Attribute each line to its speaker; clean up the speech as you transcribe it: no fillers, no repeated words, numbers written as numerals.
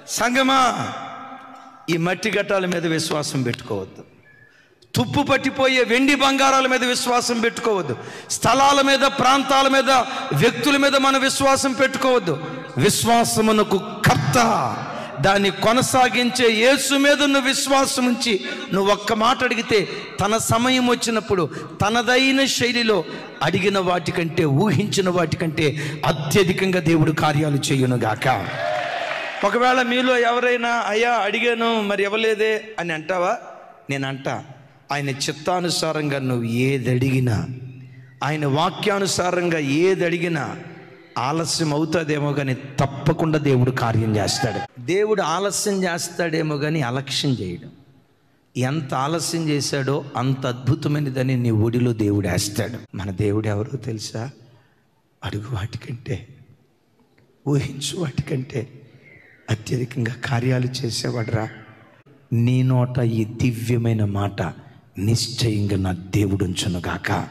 Speaker 1: సంగమా, ఈ మట్టి ఘట్టాల మీద విశ్వాసం పెట్టుకోవద్దు. తుప్పు పట్టిపోయే వెండి బంగారాల మీద విశ్వాసం పెట్టుకోవద్దు. స్థలాల మీద, ప్రాంతాల మీద, వ్యక్తుల మీద మనం విశ్వాసం పెట్టుకోవద్దు. విశ్వాసమునకు కర్త, దాన్ని కొనసాగించే యేసు మీద నువ్వు విశ్వాసం ఉంచి నువ్వు ఒక్క మాట అడిగితే తన సమయం వచ్చినప్పుడు తనదైన శైలిలో అడిగిన వాటికంటే, ఊహించిన వాటికంటే అత్యధికంగా దేవుడు కార్యాలు చేయునుగాక. ఒకవేళ మీలో ఎవరైనా అయ్యా అడిగాను మరి ఇవ్వలేదే అని అంటావా? నేను అంటా, ఆయన చిత్తానుసారంగా నువ్వు ఏది అడిగినా, ఆయన వాక్యానుసారంగా ఏది అడిగినా ఆలస్యం అవుతుందేమో కానీ తప్పకుండా దేవుడు కార్యం చేస్తాడు. దేవుడు ఆలస్యం చేస్తాడేమో కానీ అలక్ష్యం చేయడం. ఎంత ఆలస్యం చేశాడో అంత అద్భుతమైనదని నీ ఒడిలో దేవుడు వేస్తాడు. మన దేవుడు ఎవరో తెలుసా? అడుగు వాటికంటే, ఊహించు వాటికంటే అత్యధికంగా కార్యాలు చేసేవాడురా. నీ నోట ఈ దివ్యమైన మాట నిశ్చయంగా నా దేవుడు ఉంచునుగాక.